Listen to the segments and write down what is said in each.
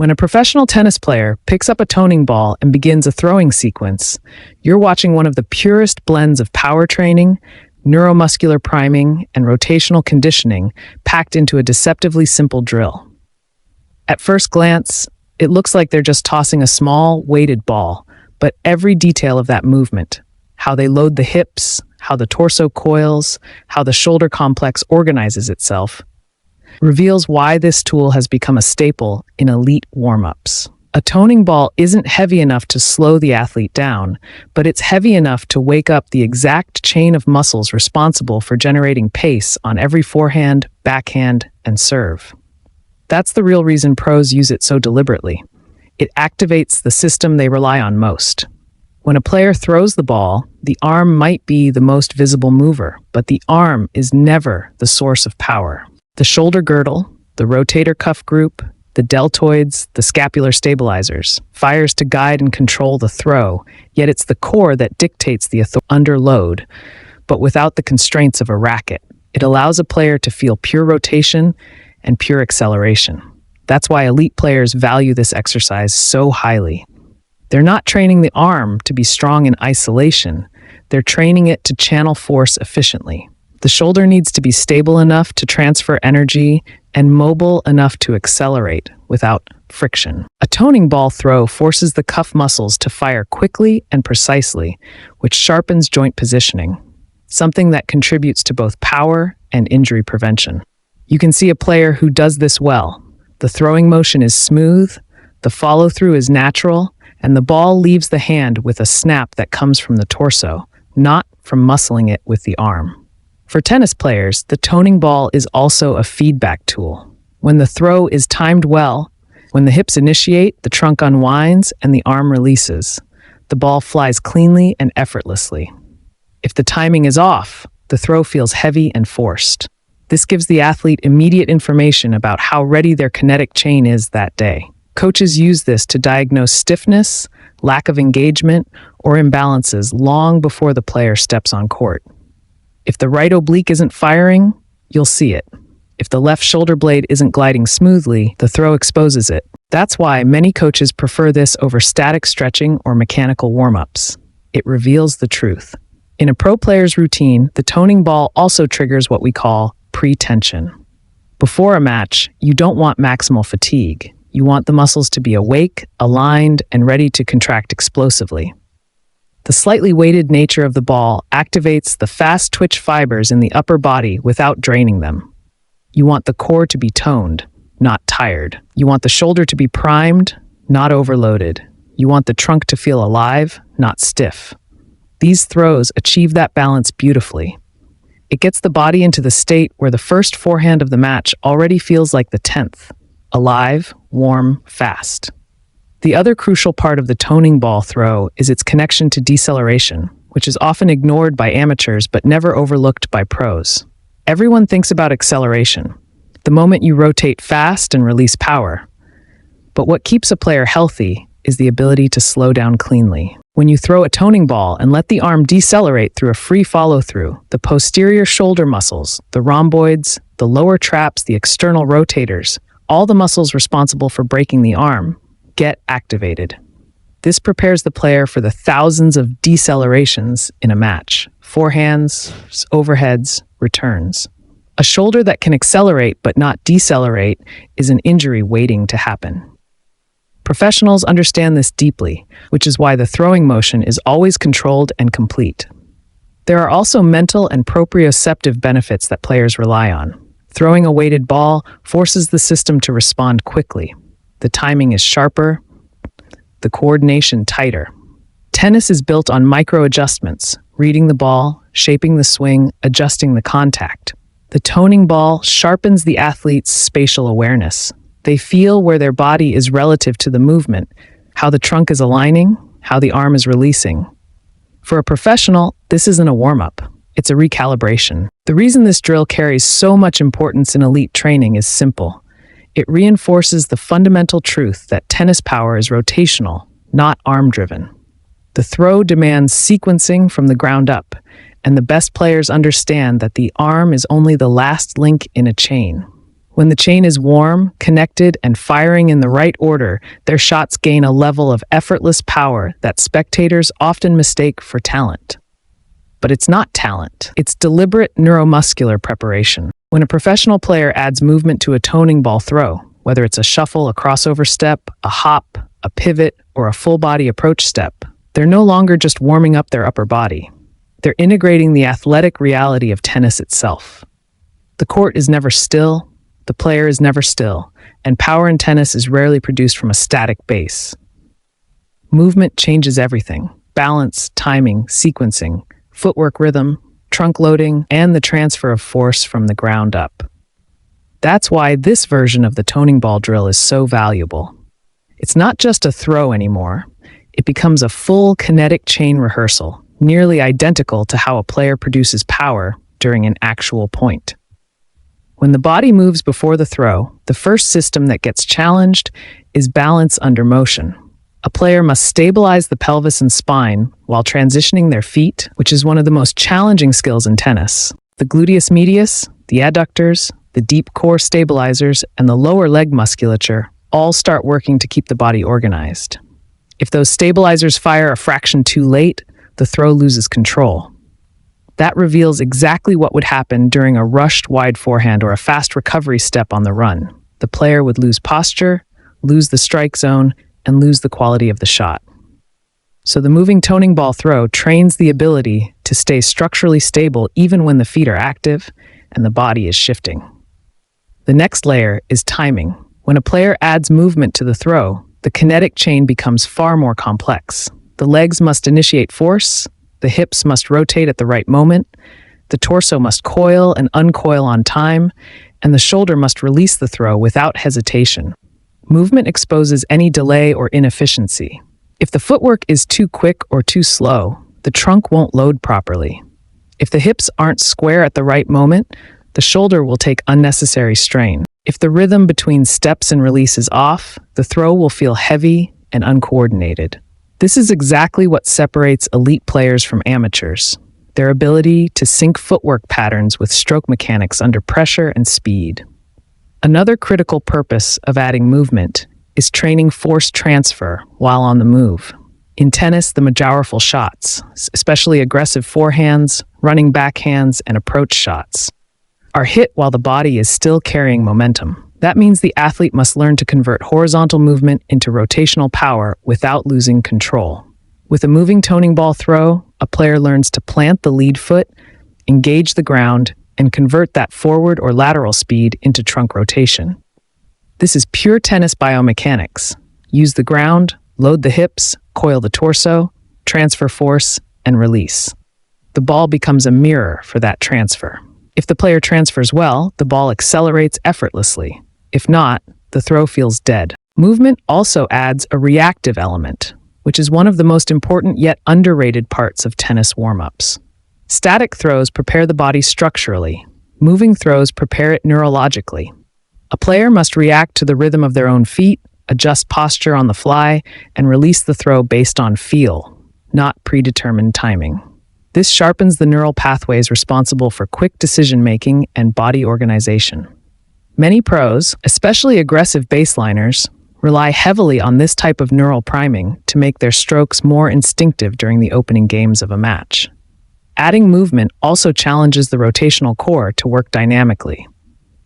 When a professional tennis player picks up a toning ball and begins a throwing sequence, you're watching one of the purest blends of power training, neuromuscular priming, and rotational conditioning packed into a deceptively simple drill. At first glance, it looks like they're just tossing a small, weighted ball, but every detail of that movement, how they load the hips, how the torso coils, how the shoulder complex organizes itself, reveals why this tool has become a staple in elite warm-ups. A toning ball isn't heavy enough to slow the athlete down, but it's heavy enough to wake up the exact chain of muscles responsible for generating pace on every forehand, backhand, and serve. That's the real reason pros use it so deliberately. It activates the system they rely on most. When a player throws the ball, the arm might be the most visible mover, but the arm is never the source of power. The shoulder girdle, the rotator cuff group, the deltoids, the scapular stabilizers, fires to guide and control the throw, yet it's the core that dictates the under load, but without the constraints of a racket. It allows a player to feel pure rotation and pure acceleration. That's why elite players value this exercise so highly. They're not training the arm to be strong in isolation. They're training it to channel force efficiently. The shoulder needs to be stable enough to transfer energy and mobile enough to accelerate without friction. A toning ball throw forces the cuff muscles to fire quickly and precisely, which sharpens joint positioning, something that contributes to both power and injury prevention. You can see a player who does this well. The throwing motion is smooth, the follow-through is natural, and the ball leaves the hand with a snap that comes from the torso, not from muscling it with the arm. For tennis players, the toning ball is also a feedback tool. When the throw is timed well, when the hips initiate, the trunk unwinds, and the arm releases, the ball flies cleanly and effortlessly. If the timing is off, the throw feels heavy and forced. This gives the athlete immediate information about how ready their kinetic chain is that day. Coaches use this to diagnose stiffness, lack of engagement, or imbalances long before the player steps on court. If the right oblique isn't firing, you'll see it. If the left shoulder blade isn't gliding smoothly, the throw exposes it. That's why many coaches prefer this over static stretching or mechanical warm-ups. It reveals the truth. In a pro player's routine, the toning ball also triggers what we call pre-tension. Before a match, you don't want maximal fatigue. You want the muscles to be awake, aligned, and ready to contract explosively. The slightly weighted nature of the ball activates the fast twitch fibers in the upper body without draining them. You want the core to be toned, not tired. You want the shoulder to be primed, not overloaded. You want the trunk to feel alive, not stiff. These throws achieve that balance beautifully. It gets the body into the state where the first forehand of the match already feels like the 10th, alive, warm, fast. The other crucial part of the toning ball throw is its connection to deceleration, which is often ignored by amateurs but never overlooked by pros. Everyone thinks about acceleration, the moment you rotate fast and release power. But what keeps a player healthy is the ability to slow down cleanly. When you throw a toning ball and let the arm decelerate through a free follow-through, the posterior shoulder muscles, the rhomboids, the lower traps, the external rotators, all the muscles responsible for breaking the arm, get activated. This prepares the player for the thousands of decelerations in a match: forehands, overheads, returns. A shoulder that can accelerate but not decelerate is an injury waiting to happen. Professionals understand this deeply, which is why the throwing motion is always controlled and complete. There are also mental and proprioceptive benefits that players rely on. Throwing a weighted ball forces the system to respond quickly. The timing is sharper, the coordination tighter. Tennis is built on micro-adjustments, reading the ball, shaping the swing, adjusting the contact. The toning ball sharpens the athlete's spatial awareness. They feel where their body is relative to the movement, how the trunk is aligning, how the arm is releasing. For a professional, this isn't a warm-up. It's a recalibration. The reason this drill carries so much importance in elite training is simple. It reinforces the fundamental truth that tennis power is rotational, not arm-driven. The throw demands sequencing from the ground up, and the best players understand that the arm is only the last link in a chain. When the chain is warm, connected, and firing in the right order, their shots gain a level of effortless power that spectators often mistake for talent. But it's not talent. It's deliberate neuromuscular preparation. When a professional player adds movement to a toning ball throw, whether it's a shuffle, a crossover step, a hop, a pivot, or a full-body approach step, they're no longer just warming up their upper body. They're integrating the athletic reality of tennis itself. The court is never still, the player is never still, and power in tennis is rarely produced from a static base. Movement changes everything: balance, timing, sequencing, footwork rhythm, trunk loading, and the transfer of force from the ground up. That's why this version of the toning ball drill is so valuable. It's not just a throw anymore. It becomes a full kinetic chain rehearsal, nearly identical to how a player produces power during an actual point. When the body moves before the throw, the first system that gets challenged is balance under motion. A player must stabilize the pelvis and spine while transitioning their feet, which is one of the most challenging skills in tennis. The gluteus medius, the adductors, the deep core stabilizers, and the lower leg musculature all start working to keep the body organized. If those stabilizers fire a fraction too late, the throw loses control. That reveals exactly what would happen during a rushed wide forehand or a fast recovery step on the run. The player would lose posture, lose the strike zone, and lose the quality of the shot. So the moving toning ball throw trains the ability to stay structurally stable even when the feet are active and the body is shifting. The next layer is timing. When a player adds movement to the throw, the kinetic chain becomes far more complex. The legs must initiate force, the hips must rotate at the right moment, the torso must coil and uncoil on time, and the shoulder must release the throw without hesitation. Movement exposes any delay or inefficiency. If the footwork is too quick or too slow, the trunk won't load properly. If the hips aren't square at the right moment, the shoulder will take unnecessary strain. If the rhythm between steps and release is off, the throw will feel heavy and uncoordinated. This is exactly what separates elite players from amateurs: their ability to sync footwork patterns with stroke mechanics under pressure and speed. Another critical purpose of adding movement is training force transfer while on the move. In tennis, the most powerful shots, especially aggressive forehands, running backhands, and approach shots, are hit while the body is still carrying momentum. That means the athlete must learn to convert horizontal movement into rotational power without losing control. With a moving toning ball throw, a player learns to plant the lead foot, engage the ground, and convert that forward or lateral speed into trunk rotation. This is pure tennis biomechanics. Use the ground, load the hips, coil the torso, transfer force, and release. The ball becomes a mirror for that transfer. If the player transfers well, the ball accelerates effortlessly. If not, the throw feels dead. Movement also adds a reactive element, which is one of the most important yet underrated parts of tennis warm-ups. Static throws prepare the body structurally. Moving throws prepare it neurologically. A player must react to the rhythm of their own feet, adjust posture on the fly, and release the throw based on feel, not predetermined timing. This sharpens the neural pathways responsible for quick decision-making and body organization. Many pros, especially aggressive baseliners, rely heavily on this type of neural priming to make their strokes more instinctive during the opening games of a match. Adding movement also challenges the rotational core to work dynamically.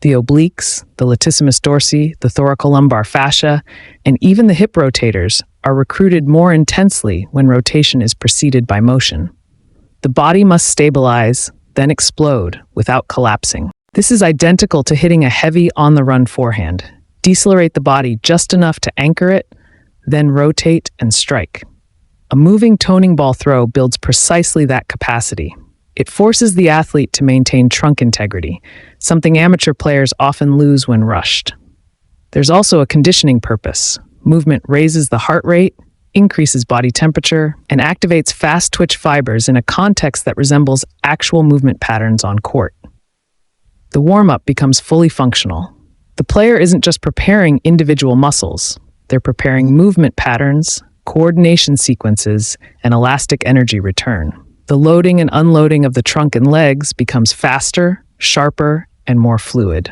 The obliques, the latissimus dorsi, the thoracolumbar fascia, and even the hip rotators are recruited more intensely when rotation is preceded by motion. The body must stabilize, then explode without collapsing. This is identical to hitting a heavy on-the-run forehand. Decelerate the body just enough to anchor it, then rotate and strike. A moving toning ball throw builds precisely that capacity. It forces the athlete to maintain trunk integrity, something amateur players often lose when rushed. There's also a conditioning purpose. Movement raises the heart rate, increases body temperature, and activates fast twitch fibers in a context that resembles actual movement patterns on court. The warm-up becomes fully functional. The player isn't just preparing individual muscles, they're preparing movement patterns, coordination sequences, and elastic energy return. The loading and unloading of the trunk and legs becomes faster, sharper, and more fluid.